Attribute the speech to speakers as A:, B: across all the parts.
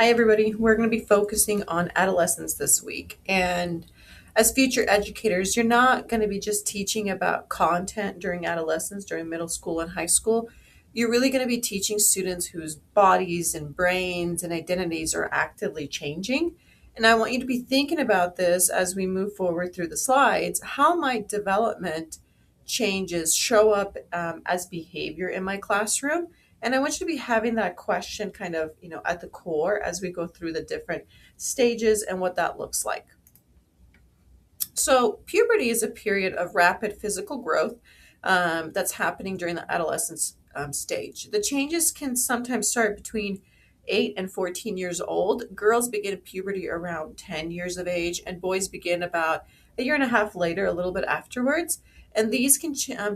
A: Hi, everybody. We're going to be focusing on adolescence this week. And as future educators, you're not going to be just teaching about content during adolescence, during middle school and high school. You're really going to be teaching students whose bodies and brains and identities are actively changing. And I want you to be thinking about this as we move forward through the slides. How might development changes show up as behavior in my classroom? And I want you to be having that question kind of, at the core as we go through the different stages and what that looks like. So, puberty is a period of rapid physical growth that's happening during the adolescence stage. The changes can sometimes start between 8 and 14 years old. Girls begin puberty around 10 years of age, and boys begin about a year and a half later, a little bit afterwards. And these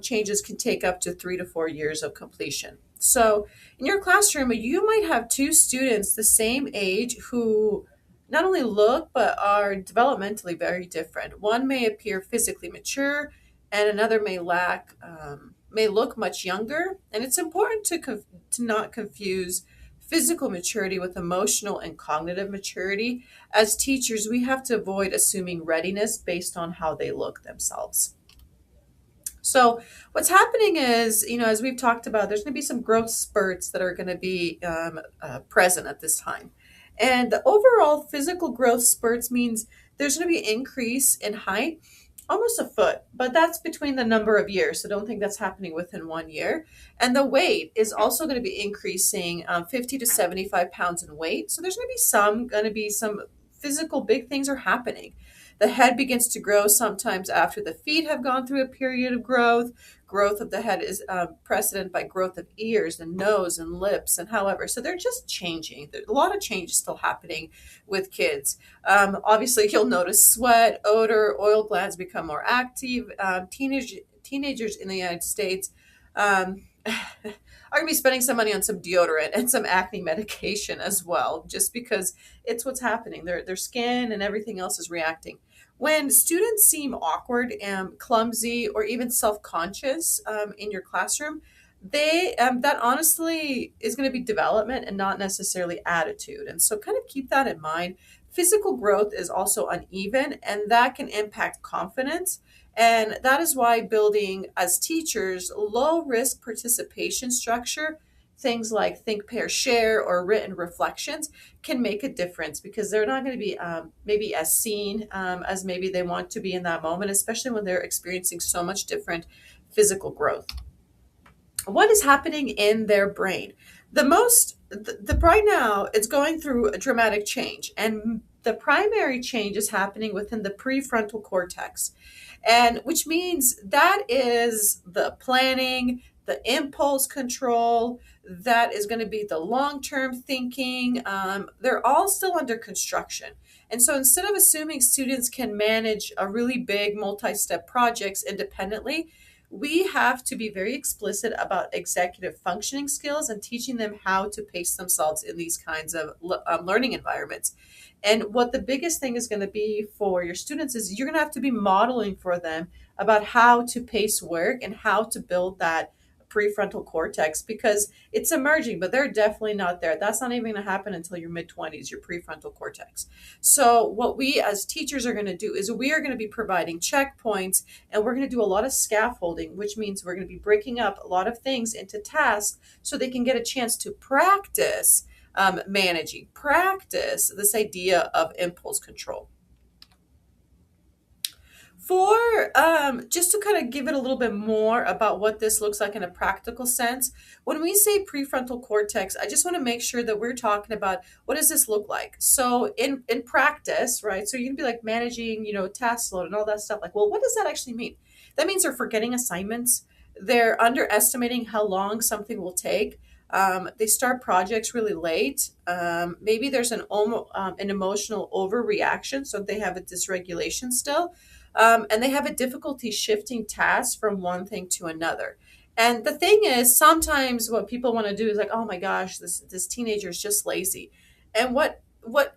A: changes can take up to 3 to 4 years of completion. So, in your classroom, you might have two students the same age who not only look but are developmentally very different. One may appear physically mature, and another may look much younger. And it's important to not confuse physical maturity with emotional and cognitive maturity. As teachers, we have to avoid assuming readiness based on how they look themselves. So what's happening is, as we've talked about, there's going to be some growth spurts that are going to be present at this time. And the overall physical growth spurts means there's going to be an increase in height, almost a foot, but that's between the number of years. So don't think that's happening within 1 year. And the weight is also going to be increasing 50 to 75 pounds in weight. So there's going to be some physical big things are happening. The head begins to grow sometimes after the feet have gone through a period of growth. Growth of the head is precedent by growth of ears and nose and lips and however. So they're just changing. There's a lot of change still happening with kids. Obviously, you'll notice sweat, odor, oil glands become more active. Teenagers in the United States are going to be spending some money on some deodorant and some acne medication as well, just because it's what's happening. Their skin and everything else is reacting. When students seem awkward and clumsy or even self-conscious in your classroom, they that honestly is going to be development and not necessarily attitude. And so kind of keep that in mind. Physical growth is also uneven, and that can impact confidence. And that is why building as teachers low risk participation structure, things like think, pair, share, or written reflections can make a difference because they're not going to be maybe as seen as maybe they want to be in that moment, especially when they're experiencing so much different physical growth. What is happening in their brain? The right now it's going through a dramatic change, and the primary change is happening within the prefrontal cortex, and which means that is the planning, the impulse control, that is going to be the long-term thinking. They're all still under construction. And so instead of assuming students can manage a really big multi-step projects independently, we have to be very explicit about executive functioning skills and teaching them how to pace themselves in these kinds of learning environments. And what the biggest thing is going to be for your students is you're going to have to be modeling for them about how to pace work and how to build that prefrontal cortex because it's emerging, but they're definitely not there. That's not even going to happen until your mid 20s, your prefrontal cortex. So, what we as teachers are going to do is we are going to be providing checkpoints, and we're going to do a lot of scaffolding, which means we're going to be breaking up a lot of things into tasks so they can get a chance to practice managing, practice this idea of impulse control. For just to kind of give it a little bit more about what this looks like in a practical sense, when we say prefrontal cortex, I just want to make sure that we're talking about what does this look like. So in practice, right? So you can be like managing, task load and all that stuff. Like, well, what does that actually mean? That means they're forgetting assignments. They're underestimating how long something will take. They start projects really late. Maybe there's an emotional overreaction, so they have a dysregulation still, and they have a difficulty shifting tasks from one thing to another. And the thing is, sometimes what people want to do is like, oh my gosh, this teenager is just lazy. And what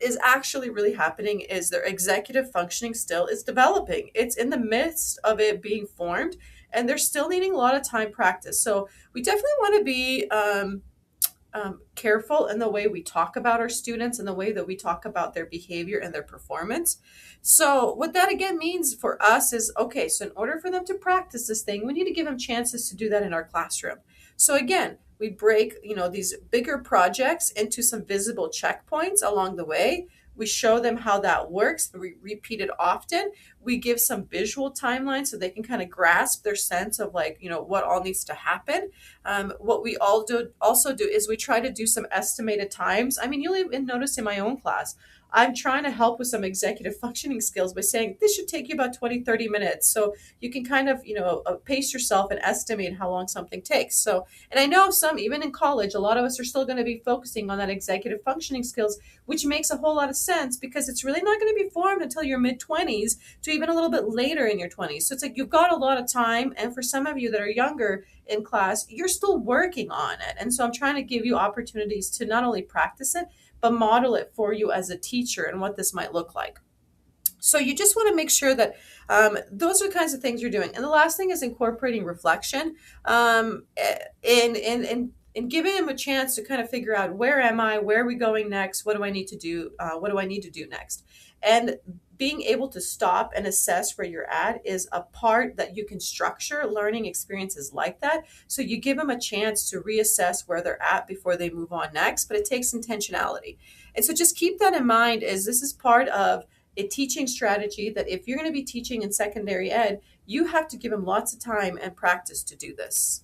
A: is actually really happening is their executive functioning still is developing. It's in the midst of it being formed, and they're still needing a lot of time practice. So we definitely want to be careful in the way we talk about our students and the way that we talk about their behavior and their performance. So, what that again means for us is okay, so in order for them to practice this thing, we need to give them chances to do that in our classroom. So, again, we break, these bigger projects into some visible checkpoints along the way. We show them how that works. We repeat it often. We give some visual timelines so they can kind of grasp their sense of like, what all needs to happen. What we all do also do is we try to do some estimated times. I mean, you'll even notice in my own class, I'm trying to help with some executive functioning skills by saying this should take you about 20-30 minutes. So you can kind of, pace yourself and estimate how long something takes. So, and I know some, even in college, a lot of us are still going to be focusing on that executive functioning skills, which makes a whole lot of sense because it's really not going to be formed until your mid 20s to even a little bit later in your 20s. So it's like you've got a lot of time. And for some of you that are younger in class, you're still working on it. And so I'm trying to give you opportunities to not only practice it, but model it for you as a teacher and what this might look like. So you just want to make sure that those are the kinds of things you're doing. And the last thing is incorporating reflection in giving them a chance to kind of figure out where am I, where are we going next, what do I need to do, what do I need to do next. And being able to stop and assess where you're at is a part that you can structure learning experiences like that. So you give them a chance to reassess where they're at before they move on next, but it takes intentionality. And so just keep that in mind as this is part of a teaching strategy that if you're going to be teaching in secondary ed, you have to give them lots of time and practice to do this.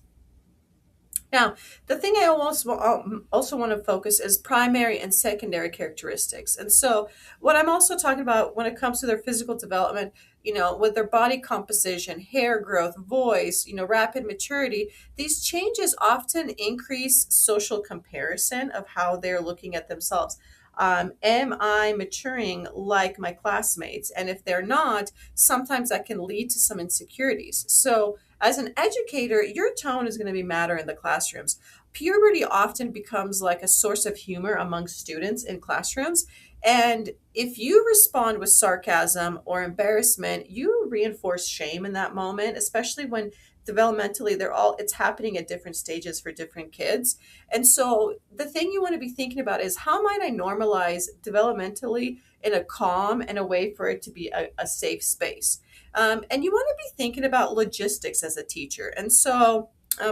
A: Now, the thing I also want to focus is primary and secondary characteristics. And so, what I'm also talking about when it comes to their physical development, with their body composition, hair growth, voice, rapid maturity, these changes often increase social comparison of how they're looking at themselves. Am I maturing like my classmates? And if they're not, sometimes that can lead to some insecurities. So, as an educator, your tone is going to be matter in the classrooms. Puberty often becomes like a source of humor among students in classrooms. And if you respond with sarcasm or embarrassment, you reinforce shame in that moment, especially when developmentally it's happening at different stages for different kids. And so the thing you want to be thinking about is how might I normalize developmentally in a calm and a way for it to be a safe space. And you want to be thinking about logistics as a teacher. And so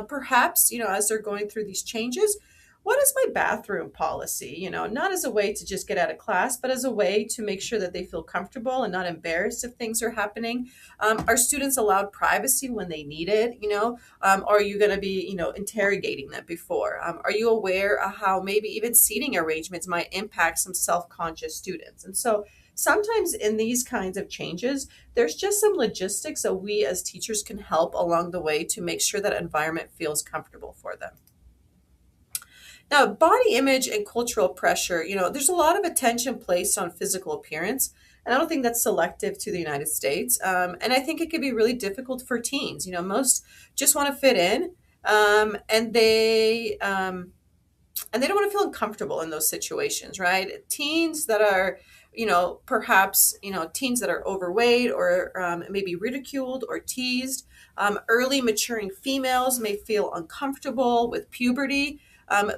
A: perhaps, as they're going through these changes, what is my bathroom policy? Not as a way to just get out of class, but as a way to make sure that they feel comfortable and not embarrassed if things are happening. Are students allowed privacy when they need it? Are you going to be, interrogating them before? Are you aware of how maybe even seating arrangements might impact some self-conscious students? And so sometimes in these kinds of changes, there's just some logistics that we as teachers can help along the way to make sure that environment feels comfortable for them. Now, body image and cultural pressure, there's a lot of attention placed on physical appearance. And I don't think that's selective to the United States. And I think it can be really difficult for teens. Most just want to fit in, and they don't want to feel uncomfortable in those situations, right? Teens that are, perhaps, teens that are overweight or maybe ridiculed or teased. Early maturing females may feel uncomfortable with puberty,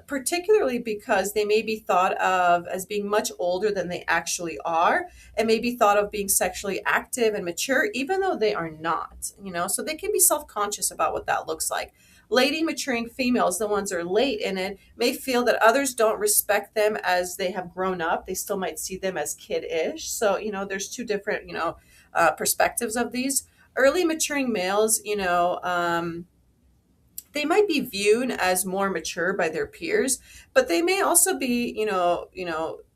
A: particularly because they may be thought of as being much older than they actually are, and may be thought of being sexually active and mature, even though they are not, so they can be self-conscious about what that looks like. Late maturing females, the ones that are late in it, may feel that others don't respect them as they have grown up. They still might see them as kid-ish. So, there's two different, perspectives of these. Early maturing males, they might be viewed as more mature by their peers, but they may also be,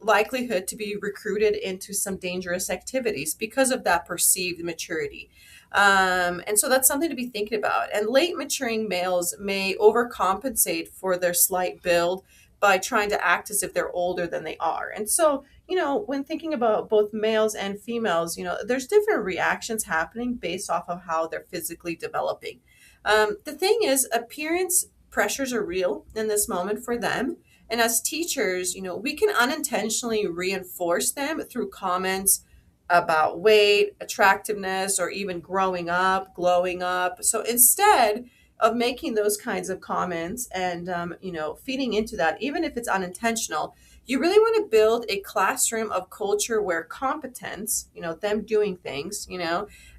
A: likelihood to be recruited into some dangerous activities because of that perceived maturity. And so that's something to be thinking about. And late maturing males may overcompensate for their slight build by trying to act as if they're older than they are. And so, when thinking about both males and females, there's different reactions happening based off of how they're physically developing. The thing is, appearance pressures are real in this moment for them. And as teachers, we can unintentionally reinforce them through comments about weight, attractiveness, or even growing up, glowing up. So instead of making those kinds of comments and, feeding into that, even if it's unintentional. You really want to build a classroom of culture where competence, them doing things,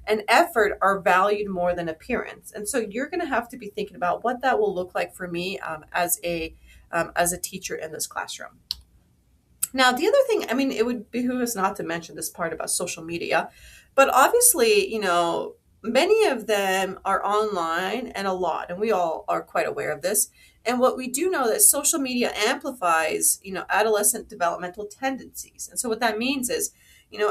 A: and effort are valued more than appearance. And so you're going to have to be thinking about what that will look like for me, as a teacher in this classroom. Now, the other thing, I mean, it would behoove us not to mention this part about social media, but obviously, many of them are online and a lot, and we all are quite aware of this. And what we do know that social media amplifies, adolescent developmental tendencies. And so what that means is,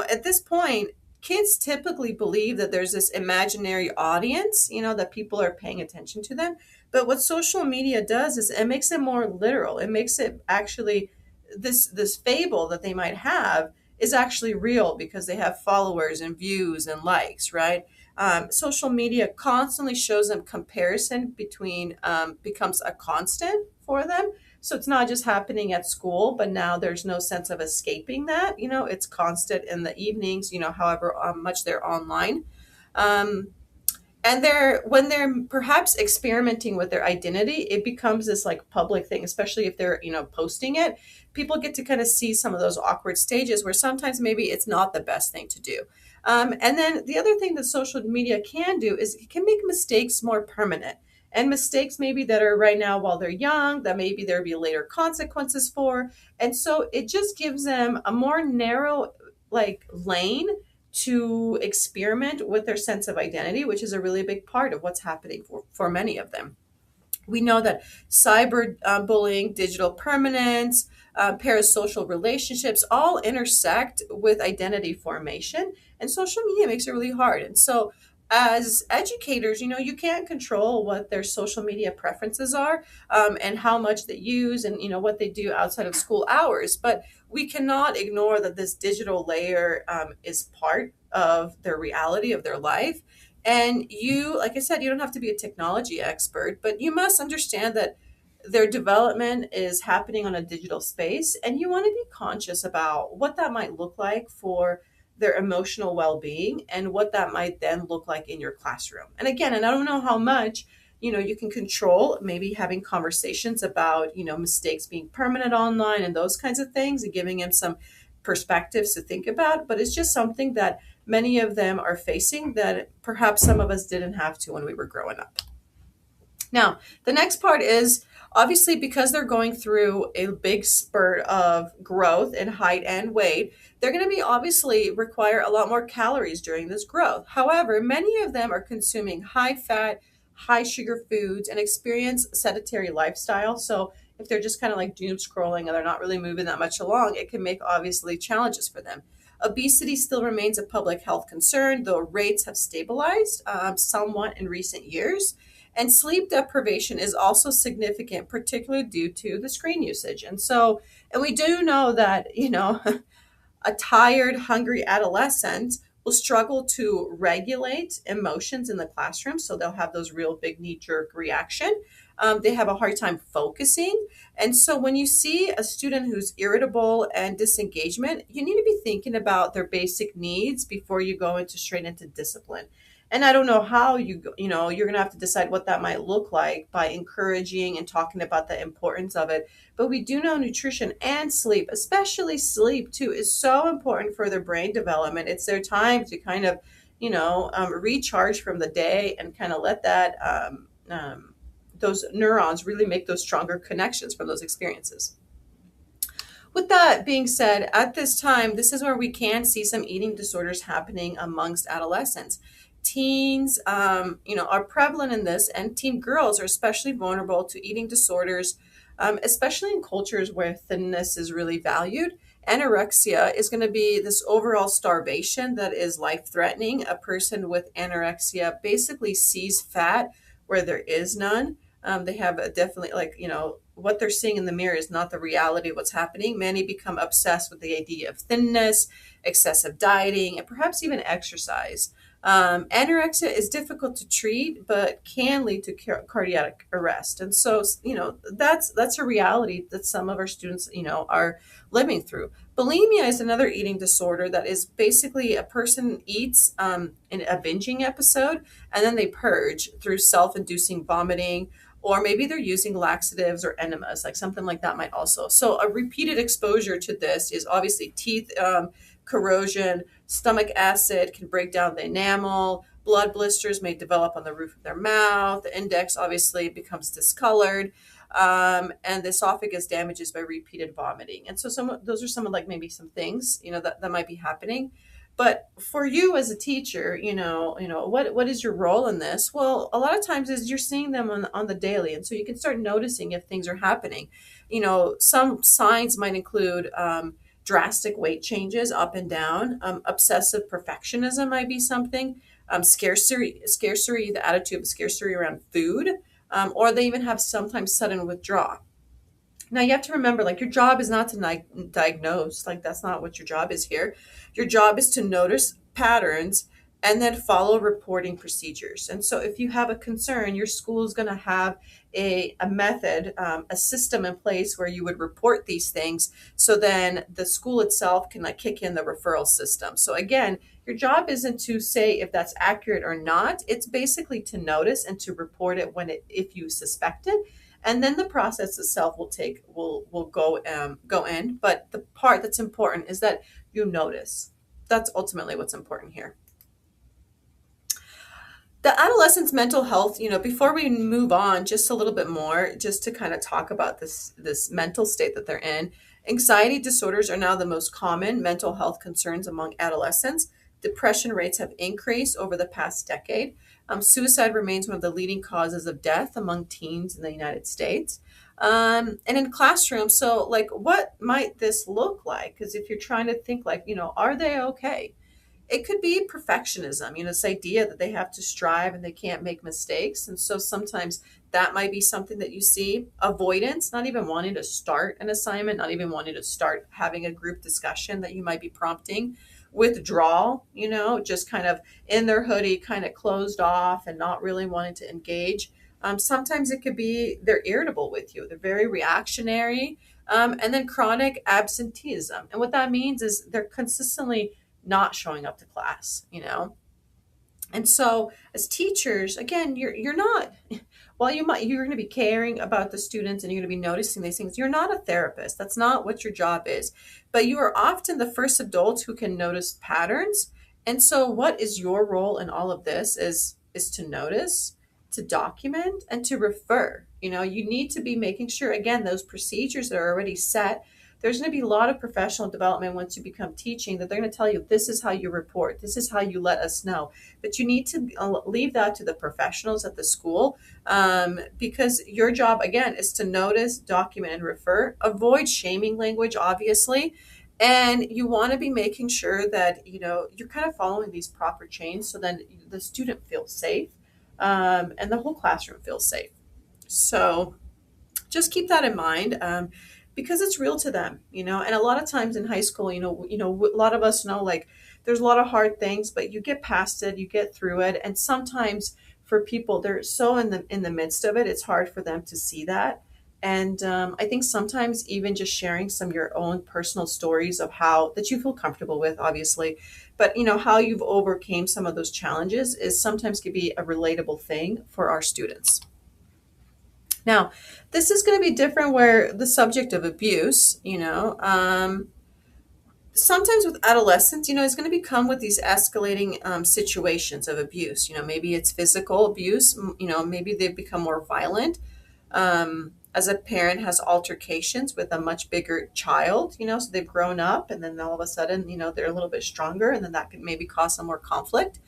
A: at this point, kids typically believe that there's this imaginary audience, that people are paying attention to them. But what social media does is it makes it more literal. It makes it actually this fable that they might have is actually real because they have followers and views and likes, right? Social media constantly shows them comparison between becomes a constant for them. So it's not just happening at school, but now there's no sense of escaping that. It's constant in the evenings, however much they're online. Um, and when they're perhaps experimenting with their identity, it becomes this like public thing, especially if they're posting it. People get to kind of see some of those awkward stages where sometimes maybe it's not the best thing to do. And then the other thing that social media can do is it can make mistakes more permanent, and mistakes maybe that are right now while they're young that maybe there'll be later consequences for. And so it just gives them a more narrow like lane to experiment with their sense of identity, which is a really big part of what's happening for many of them. We know that cyber bullying, digital permanence, parasocial relationships all intersect with identity formation, and social media makes it really hard. And so, as educators, you can't control what their social media preferences are, and how much they use, and what they do outside of school hours. But we cannot ignore that this digital layer is part of their reality of their life. And you, like I said, you don't have to be a technology expert, but you must understand that their development is happening on a digital space, and you want to be conscious about what that might look like for their emotional well-being and what that might then look like in your classroom. And again, and I don't know how much you can control, maybe having conversations about mistakes being permanent online and those kinds of things, and giving them some perspectives to think about. But it's just something that many of them are facing that perhaps some of us didn't have to when we were growing up. Now, the next part is obviously because they're going through a big spurt of growth in height and weight, they're going to be obviously require a lot more calories during this growth. However, many of them are consuming high fat, high sugar foods and experience sedentary lifestyle. So if they're just kind of like doom scrolling and they're not really moving that much along, it can make obviously challenges for them. Obesity still remains a public health concern, though rates have stabilized somewhat in recent years. And sleep deprivation is also significant, particularly due to the screen usage. And we do know that, a tired, hungry adolescent will struggle to regulate emotions in the classroom. So they'll have those real big knee jerk reaction. They have a hard time focusing. And so when you see a student who's irritable and disengagement, you need to be thinking about their basic needs before you go into straight into discipline. And I don't know how you're going to have to decide what that might look like by encouraging and talking about the importance of it. But we do know nutrition and sleep, especially sleep too, is so important for their brain development. It's their time to kind of, recharge from the day and kind of let that, those neurons really make those stronger connections from those experiences. With that being said, at this time, this is where we can see some eating disorders happening amongst adolescents. Teens, are prevalent in this, and teen girls are especially vulnerable to eating disorders, especially in cultures where thinness is really valued. Anorexia is going to be this overall starvation that is life threatening. A person with anorexia basically sees fat where there is none. They have a definitely what they're seeing in the mirror is not the reality of what's happening. Many become obsessed with the idea of thinness, excessive dieting, and perhaps even exercise. Anorexia is difficult to treat, but can lead to cardiac arrest. And so, that's a reality that some of our students, are living through. Bulimia is another eating disorder that is basically a person eats in a binging episode and then they purge through self-inducing vomiting, or maybe they're using laxatives or enemas, like something like that might also. So a repeated exposure to this is obviously teeth corrosion, stomach acid can break down the enamel, blood blisters may develop on the roof of their mouth, the index obviously becomes discolored, and the esophagus damages by repeated vomiting. And so those are some of like maybe some things, that might be happening. But for you as a teacher, what is your role in this? Well, a lot of times is you're seeing them on the daily, and so you can start noticing if things are happening. Some signs might include drastic weight changes up and down. Obsessive perfectionism might be something. Scarcity, the attitude of scarcity around food, or they even have sometimes sudden withdrawal. Now you have to remember, like, your job is not to diagnose. Like, that's not what your job is here. Your job is to notice patterns and then follow reporting procedures. And so if you have a concern, your school is going to have a method, a system in place where you would report these things. So then the school itself can like kick in the referral system. So again, your job isn't to say if that's accurate or not. It's basically to notice and to report it if you suspect it, and then the process itself will go in. But the part that's important is that you notice. That's ultimately what's important here. The adolescent's mental health, before we move on just a little bit more, just to kind of talk about this mental state that they're in. Anxiety disorders are now the most common mental health concerns among adolescents. Depression rates have increased over the past decade. Suicide remains one of the leading causes of death among teens in the United States. And in classrooms, so like, what might this look like? Because if you're trying to think like, are they okay? It could be perfectionism, this idea that they have to strive and they can't make mistakes. And so sometimes that might be something that you see. Avoidance, not even wanting to start an assignment, not even wanting to start having a group discussion that you might be prompting. Withdrawal, just kind of in their hoodie, kind of closed off and not really wanting to engage. Sometimes it could be they're irritable with you, they're very reactionary. And then chronic absenteeism. And what that means is they're consistently not showing up to class. And so as teachers, again, you're not, while you're going to be caring about the students and you're going to be noticing these things, you're not a therapist. That's not what your job is. But you are often the first adult who can notice patterns. And so what is your role in all of this is to notice, to document, and to refer. You need to be making sure, again, those procedures that are already set. There's going to be a lot of professional development once you become teaching, that they're going to tell you, this is how you report, this is how you let us know. But you need to leave that to the professionals at the school, because your job, again, is to notice, document, and refer. Avoid shaming language, obviously. And you want to be making sure that, you're kind of following these proper chains so then the student feels safe, and the whole classroom feels safe. So just keep that in mind. Because it's real to them, and a lot of times in high school, a lot of us know, like, there's a lot of hard things, but you get past it, you get through it. And sometimes for people, they're so in the midst of it, it's hard for them to see that. And I think sometimes even just sharing some of your own personal stories of how that you feel comfortable with, obviously, but how you've overcame some of those challenges is sometimes could be a relatable thing for our students. Now, this is going to be different where the subject of abuse, sometimes with adolescents, is going to become with these escalating situations of abuse. Maybe it's physical abuse, maybe they've become more violent. As a parent has altercations with a much bigger child, so they've grown up and then all of a sudden, they're a little bit stronger, and then that can maybe cause some more conflict.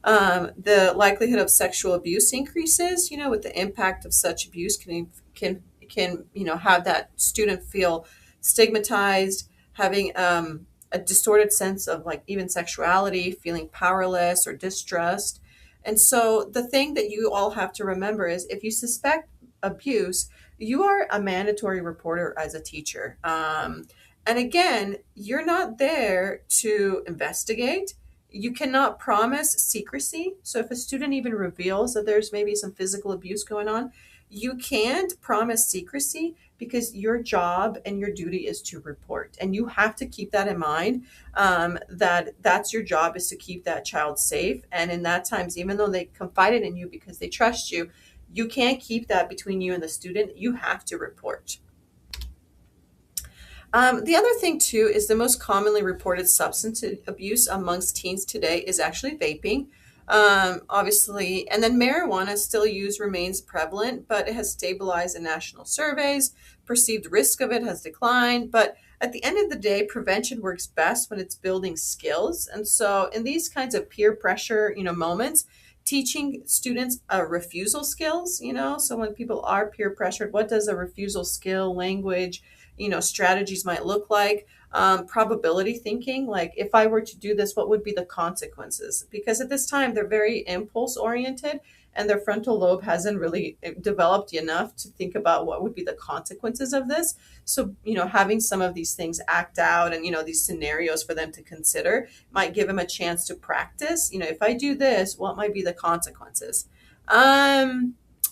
A: The likelihood of sexual abuse increases, with the impact of such abuse can have that student feel stigmatized, having a distorted sense of like even sexuality, feeling powerless or distrust. And so the thing that you all have to remember is if you suspect abuse, you are a mandatory reporter as a teacher. And again, you're not there to investigate. You cannot promise secrecy. So if a student even reveals that there's maybe some physical abuse going on, you can't promise secrecy because your job and your duty is to report. And you have to keep that in mind, that that's your job, is to keep that child safe. And in that times, even though they confided in you because they trust you, you can't keep that between you and the student. You have to report. The other thing too is the most commonly reported substance abuse amongst teens today is actually vaping. Obviously, and then marijuana still use remains prevalent, but it has stabilized in national surveys. Perceived risk of it has declined, but at the end of the day, prevention works best when it's building skills. And so, in these kinds of peer pressure, moments, teaching students refusal skills, so when people are peer pressured, what does a refusal skill, language, strategies might look like. Probability thinking, like if I were to do this, what would be the consequences? Because at this time they're very impulse oriented, and their frontal lobe hasn't really developed enough to think about what would be the consequences of this. So having some of these things act out, and these scenarios for them to consider might give them a chance to practice. If I do this, what might be the consequences?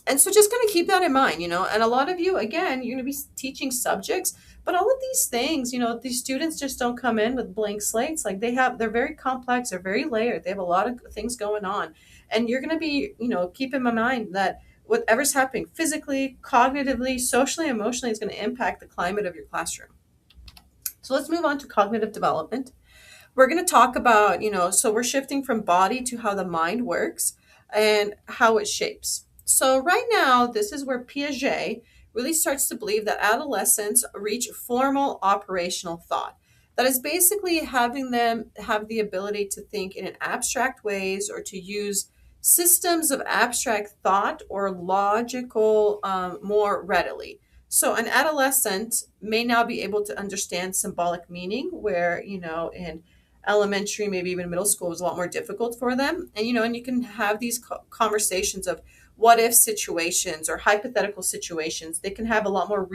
A: And so just kind of keep that in mind, and a lot of you, again, you're going to be teaching subjects, but all of these things, these students just don't come in with blank slates. Like they're very complex, they're very layered, they have a lot of things going on. And you're going to be, keep in mind that whatever's happening physically, cognitively, socially, emotionally is going to impact the climate of your classroom. So let's move on to cognitive development. We're going to talk about, so we're shifting from body to how the mind works and how it shapes. So right now, this is where Piaget really starts to believe that adolescents reach formal operational thought. That is basically having them have the ability to think in an abstract ways, or to use systems of abstract thought or logical more readily. So an adolescent may now be able to understand symbolic meaning, where, in elementary, maybe even middle school, was a lot more difficult for them. And you can have these conversations of what if situations or hypothetical situations. They can have a lot more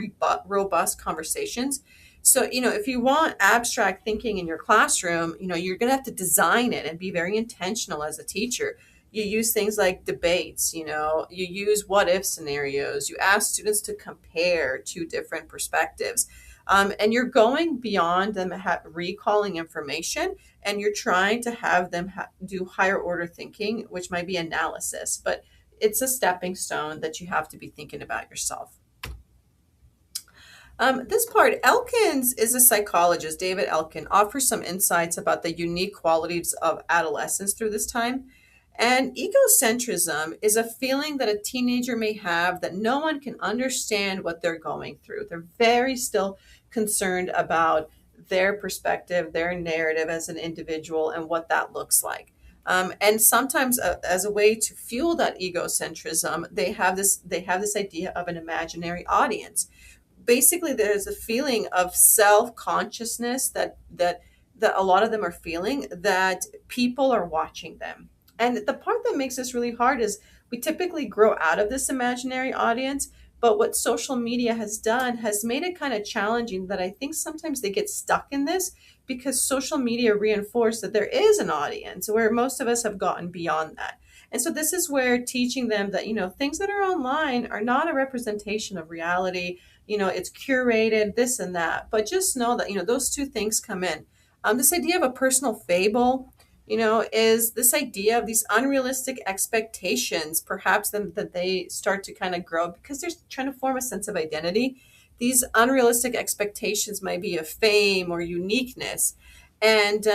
A: robust conversations. So, if you want abstract thinking in your classroom, you're going to have to design it and be very intentional as a teacher. You use things like debates, you use what if scenarios, you ask students to compare two different perspectives. And you're going beyond them recalling information, and you're trying to have them do higher order thinking, which might be analysis, but it's a stepping stone that you have to be thinking about yourself. This part, Elkins is a psychologist. David Elkin offers some insights about the unique qualities of adolescence through this time. And egocentrism is a feeling that a teenager may have that no one can understand what they're going through. They're very still concerned about their perspective, their narrative as an individual, and what that looks like. And sometimes, as a way to fuel that egocentrism, they have this idea of an imaginary audience. Basically, there's a feeling of self-consciousness that a lot of them are feeling, that people are watching them. And the part that makes this really hard is we typically grow out of this imaginary audience, but what social media has done has made it kind of challenging, that I think sometimes they get stuck in this because social media reinforced that there is an audience, where most of us have gotten beyond that. And so this is where teaching them that, things that are online are not a representation of reality. It's curated, this and that, but just know that, those two things come in. This idea of a personal fable, is this idea of these unrealistic expectations, perhaps that they start to kind of grow because they're trying to form a sense of identity. These unrealistic expectations might be of fame or uniqueness. And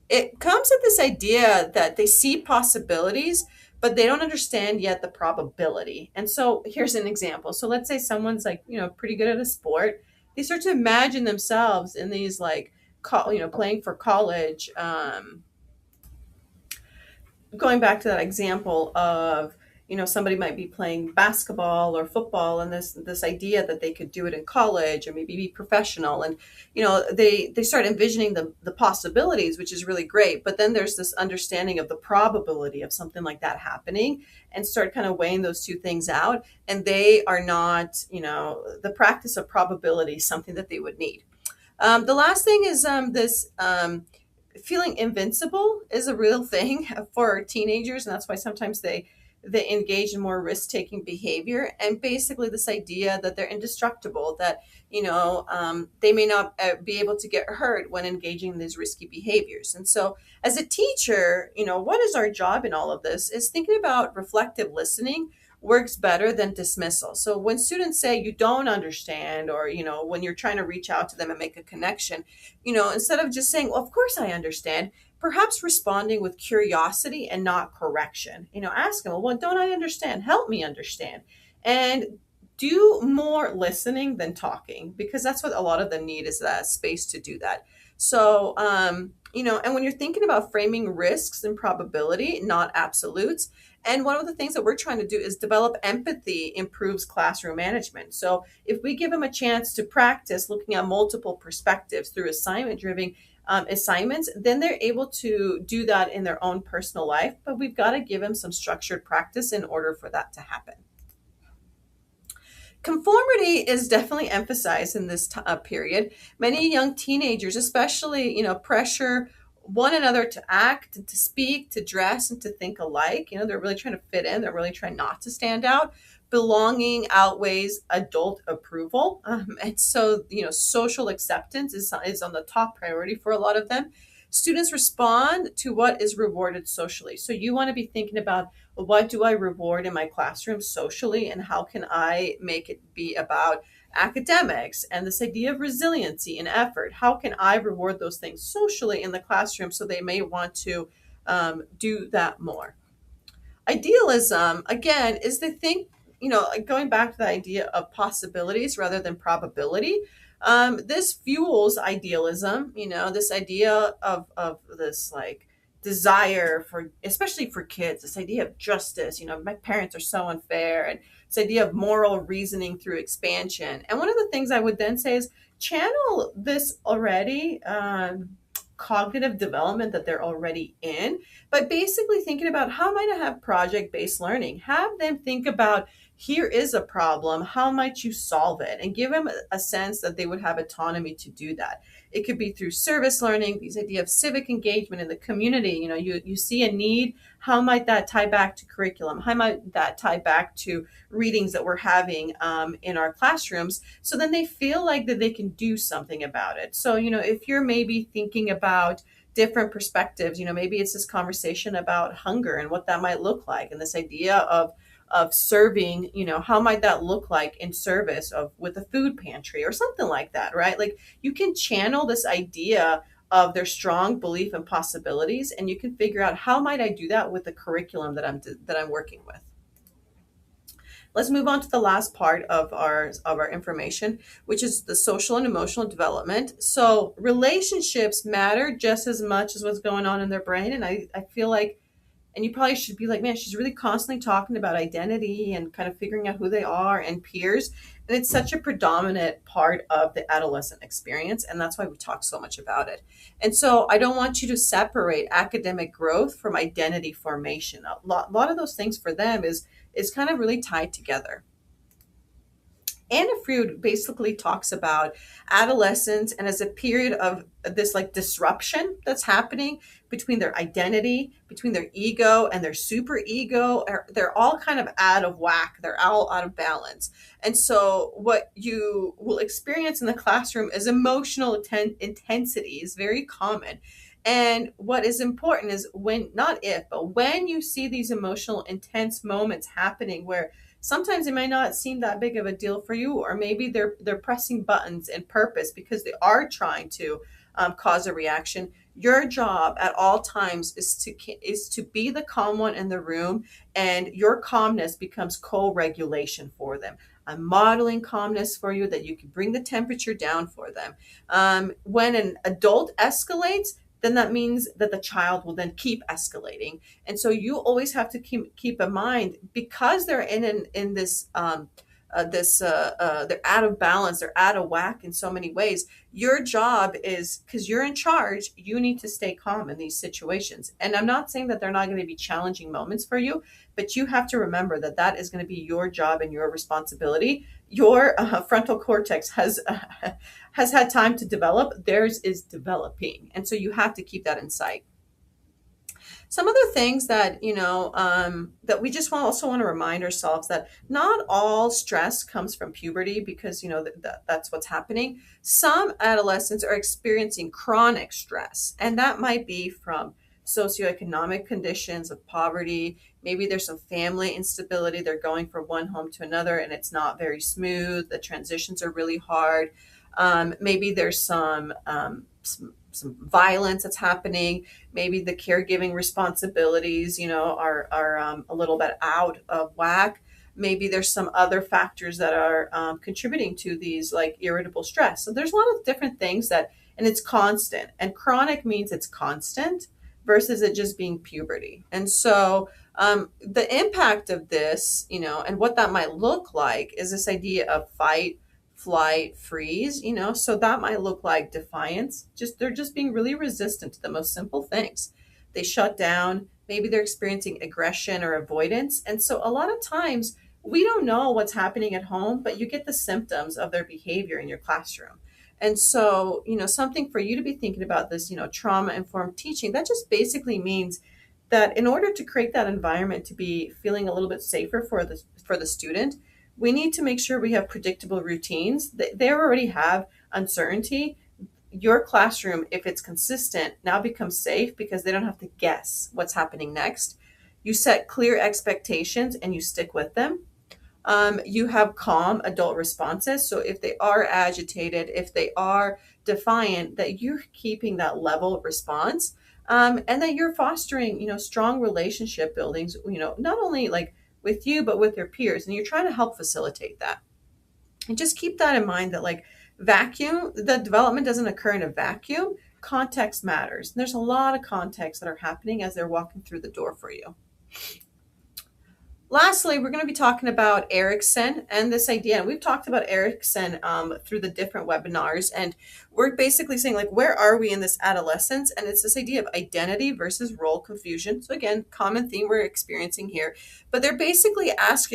A: it comes with this idea that they see possibilities, but they don't understand yet the probability. And so here's an example. So let's say someone's like, pretty good at a sport. They start to imagine themselves in these like, playing for college. Going back to that example of, somebody might be playing basketball or football, and this idea that they could do it in college or maybe be professional, and they start envisioning the possibilities, which is really great. But then there's this understanding of the probability of something like that happening, and start kind of weighing those two things out. And they are not, the practice of probability is something that they would need. The last thing is this feeling invincible is a real thing for teenagers, and that's why sometimes they engage in more risk-taking behavior. And basically this idea that they're indestructible, that they may not be able to get hurt when engaging in these risky behaviors. And so as a teacher, what is our job in all of this is thinking about reflective listening works better than dismissal. So when students say you don't understand, or when you're trying to reach out to them and make a connection, instead of just saying, well, of course I understand, perhaps responding with curiosity and not correction. Ask them, well, what don't I understand? Help me understand. And do more listening than talking, because that's what a lot of them need, is that space to do that. So, and when you're thinking about framing risks and probability, not absolutes, and one of the things that we're trying to do is develop empathy improves classroom management. So if we give them a chance to practice looking at multiple perspectives through assignment-driven assignments, then they're able to do that in their own personal life. But we've got to give them some structured practice in order for that to happen. Conformity is definitely emphasized in this period. Many young teenagers, especially, pressure one another to act, to speak, to dress, and to think alike. They're really trying to fit in. They're really trying not to stand out. Belonging outweighs adult approval. And so, social acceptance is on the top priority for a lot of them. Students respond to what is rewarded socially. So you want to be thinking about, well, what do I reward in my classroom socially, and how can I make it be about academics and this idea of resiliency and effort? How can I reward those things socially in the classroom so they may want to do that more? Idealism, again, is the thing, like going back to the idea of possibilities rather than probability. This fuels idealism, this idea of this like desire for, especially for kids, this idea of justice. My parents are so unfair, and this idea of moral reasoning through expansion. And one of the things I would then say is channel this already cognitive development that they're already in, but basically thinking about, how might I have project-based learning? Have them think about, here is a problem, how might you solve it? And give them a sense that they would have autonomy to do that. It could be through service learning, these idea of civic engagement in the community. You see a need, how might that tie back to curriculum? How might that tie back to readings that we're having in our classrooms? So then they feel like that they can do something about it. So, if you're maybe thinking about different perspectives, maybe it's this conversation about hunger and what that might look like, and this idea of serving, how might that look like in service of with a food pantry or something like that, right? Like you can channel this idea of their strong belief and possibilities, and you can figure out, how might I do that with the curriculum that I'm working with. Let's move on to the last part of our information, which is the social and emotional development. So relationships matter just as much as what's going on in their brain. And I feel like, and you probably should be like, man, she's really constantly talking about identity and kind of figuring out who they are and peers. And it's such a predominant part of the adolescent experience. And that's why we talk so much about it. And so I don't want you to separate academic growth from identity formation. A lot of those things for them is kind of really tied together. Anna Freud basically talks about adolescence and as a period of this like disruption that's happening between their identity, between their ego and their super ego. They're all kind of out of whack. They're all out of balance. And so what you will experience in the classroom is emotional intensity is very common. And what is important is when you see these emotional intense moments happening, where sometimes it might not seem that big of a deal for you, or maybe they're pressing buttons in purpose because they are trying to cause a reaction. Your job at all times is to be the calm one in the room, and your calmness becomes co-regulation for them. I'm modeling calmness for you, that you can bring the temperature down for them. When an adult escalates, then that means that the child will then keep escalating. And so you always have to keep in mind, because they're in this they're out of balance, they're out of whack in so many ways. Your job is, because you're in charge, you need to stay calm in these situations. And I'm not saying that they're not going to be challenging moments for you, but you have to remember that that is going to be your job and your responsibility. Your frontal cortex has has had time to develop. Theirs is developing, and so you have to keep that in sight. Some other things that that we just also want to remind ourselves that not all stress comes from puberty, because that's what's happening. Some adolescents are experiencing chronic stress, and that might be from socioeconomic conditions of poverty. Maybe there's some family instability, they're going from one home to another and it's not very smooth, the transitions are really hard. Maybe there's some violence that's happening. Maybe the caregiving responsibilities, are a little bit out of whack. Maybe there's some other factors that are contributing to these, like irritable stress. So there's a lot of different things and it's constant. And chronic means it's constant versus it just being puberty. And so the impact of this, and what that might look like is this idea of fight, flight, freeze, so that might look like defiance. They're just being really resistant to the most simple things. They shut down, maybe they're experiencing aggression or avoidance. And so a lot of times we don't know what's happening at home, but you get the symptoms of their behavior in your classroom. And so, something for you to be thinking about this, trauma informed teaching, that just basically means that in order to create that environment to be feeling a little bit safer for the student, we need to make sure we have predictable routines. They already have uncertainty. Your classroom, if it's consistent, now becomes safe because they don't have to guess what's happening next. You set clear expectations and you stick with them. You have calm adult responses. So if they are agitated, if they are defiant, that you're keeping that level of response, and that you're fostering, strong relationship buildings, not only like with you, but with your peers. And you're trying to help facilitate that. And just keep that in mind that the development doesn't occur in a vacuum. Context matters. And there's a lot of context that are happening as they're walking through the door for you. Lastly, we're going to be talking about Erikson and this idea. And we've talked about Erikson through the different webinars. And we're basically saying, where are we in this adolescence? And it's this idea of identity versus role confusion. So again, common theme we're experiencing here. But they're basically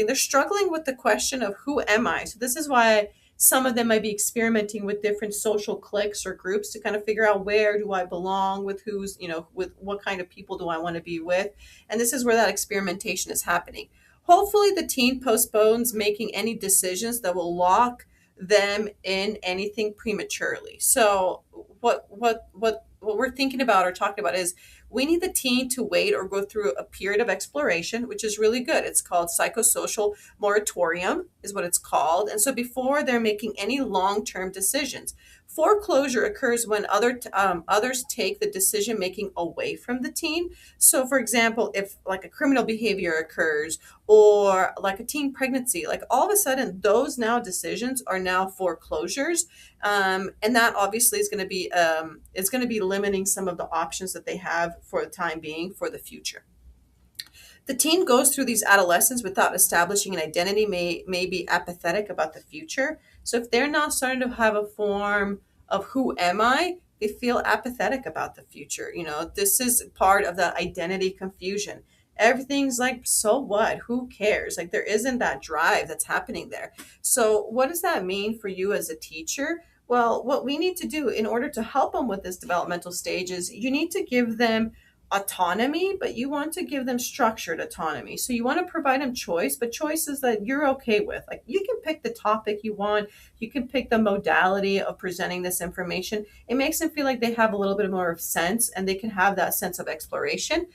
A: they're struggling with the question of who am I? So this is why some of them might be experimenting with different social cliques or groups to kind of figure out, where do I belong, with who's, with what kind of people do I want to be with? And this is where that experimentation is happening. Hopefully the teen postpones making any decisions that will lock them in anything prematurely. So what we're thinking about or talking about is, we need the teen to wait or go through a period of exploration, which is really good. It's called psychosocial moratorium is what it's called. And so before they're making any long-term decisions, foreclosure occurs when others take the decision making away from the teen. So for example, if like a criminal behavior occurs, or like a teen pregnancy, all of a sudden those now decisions are now foreclosures. And that obviously is going to be limiting some of the options that they have for the time being for the future. The teen goes through these adolescence without establishing an identity, may be apathetic about the future. So if they're not starting to have a form of who am I, they feel apathetic about the future. This is part of the identity confusion. Everything's like, so what? Who cares? There isn't that drive that's happening there. So what does that mean for you as a teacher? Well, what we need to do in order to help them with this developmental stage is you need to give them autonomy, but you want to give them structured autonomy. So you want to provide them choice, but choices that you're okay with. You can pick the topic you want, you can pick the modality of presenting this information. It makes them feel like they have a little bit more of sense, and they can have that sense of exploration.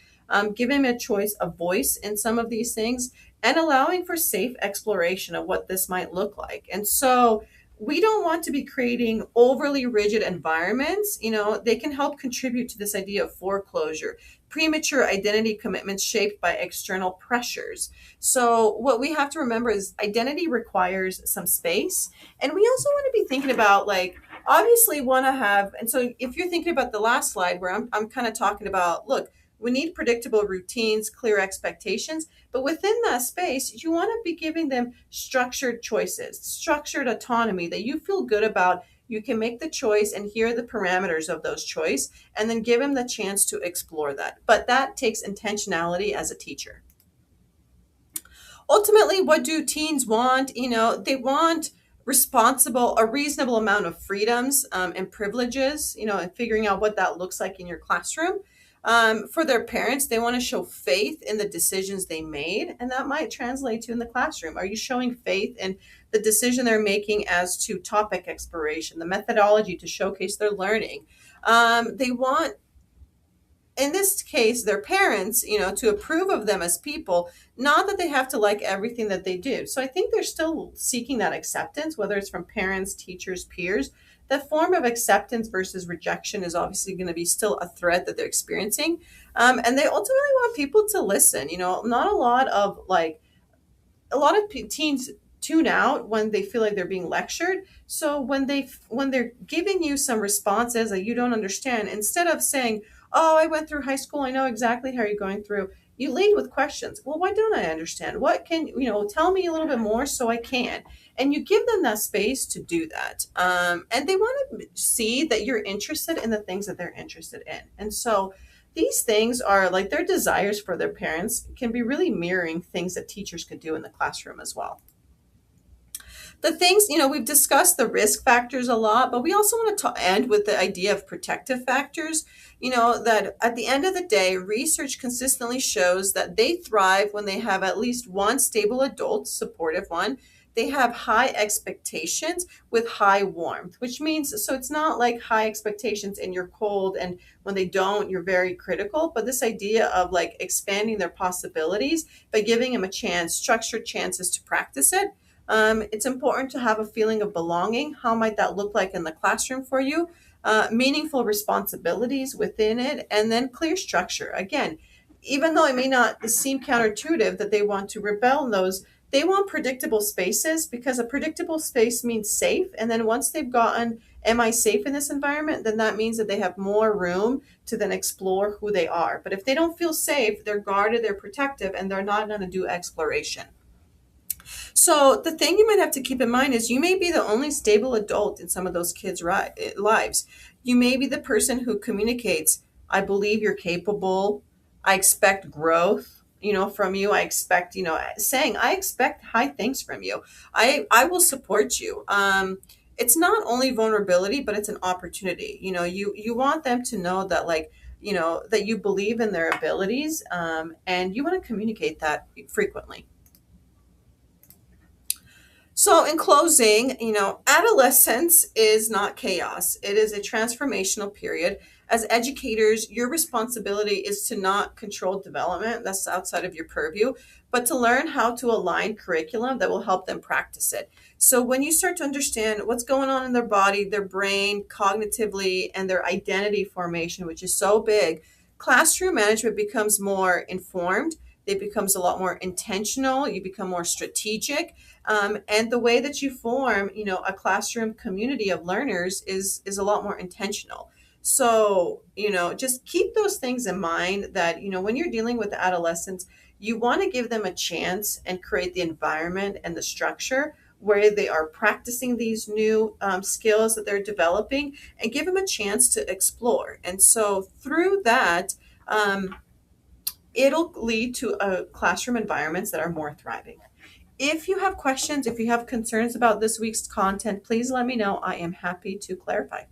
A: Give them a choice, a voice in some of these things, and allowing for safe exploration of what this might look like. And so we don't want to be creating overly rigid environments. They can help contribute to this idea of foreclosure, premature identity commitments shaped by external pressures. So what we have to remember is identity requires some space. And we also want to be thinking about, obviously want to have, and so if you're thinking about the last slide where I'm kind of talking about, look, We need predictable routines, clear expectations, but within that space, you want to be giving them structured choices, structured autonomy that you feel good about. You can make the choice and hear the parameters of those choice, and then give them the chance to explore that. But that takes intentionality as a teacher. Ultimately, what do teens want? They want a reasonable amount of freedoms, and privileges, and figuring out what that looks like in your classroom. For their parents, they want to show faith in the decisions they made, and that might translate to in the classroom. Are you showing faith in the decision they're making as to topic exploration, the methodology to showcase their learning? They want, in this case, their parents, to approve of them as people, not that they have to like everything that they do. So I think they're still seeking that acceptance, whether it's from parents, teachers, peers. That form of acceptance versus rejection is obviously going to be still a threat that they're experiencing. And they ultimately want people to listen. Not a lot of like, a lot of teens tune out when they feel like they're being lectured. So when they're giving you some responses that you don't understand, instead of saying, "Oh, I went through high school, I know exactly how you're going through," you lead with questions. Well, why don't I understand? What can tell me a little bit more so I can. And you give them that space to do that. And they want to see that you're interested in the things that they're interested in. And so these things are like their desires for their parents can be really mirroring things that teachers could do in the classroom as well. The things, we've discussed the risk factors a lot, but we also want to end with the idea of protective factors. That at the end of the day, research consistently shows that they thrive when they have at least one stable adult, supportive one. They have high expectations with high warmth, which means, so it's not like high expectations and you're cold, and when they don't, you're very critical. But this idea of like expanding their possibilities by giving them a chance, structured chances to practice it. It's important to have a feeling of belonging. How might that look like in the classroom for you? Meaningful responsibilities within it, and then clear structure. Again, even though it may not seem counterintuitive that they want to rebel in those, they want predictable spaces, because a predictable space means safe. And then once they've gotten, am I safe in this environment? Then that means that they have more room to then explore who they are. But if they don't feel safe, they're guarded, they're protective, and they're not going to do exploration. So the thing you might have to keep in mind is you may be the only stable adult in some of those kids' lives. You may be the person who communicates, "I believe you're capable. I expect growth, from you. I expect, saying, I expect high things from you. I will support you." It's not only vulnerability, but it's an opportunity. You want them to know that, like, that you believe in their abilities, and you want to communicate that frequently. So, in closing, adolescence is not chaos. It is a transformational period. As educators, your responsibility is to not control development, that's outside of your purview, but to learn how to align curriculum that will help them practice it. So, when you start to understand what's going on in their body, their brain, cognitively, and their identity formation, which is so big, classroom management becomes more informed. It becomes a lot more intentional. You become more strategic, and the way that you form, a classroom community of learners is a lot more intentional. So, just keep those things in mind, that, when you're dealing with adolescents, you want to give them a chance and create the environment and the structure where they are practicing these new skills that they're developing, and give them a chance to explore. And so through that, it'll lead to classroom environments that are more thriving. If you have questions, if you have concerns about this week's content, please let me know. I am happy to clarify.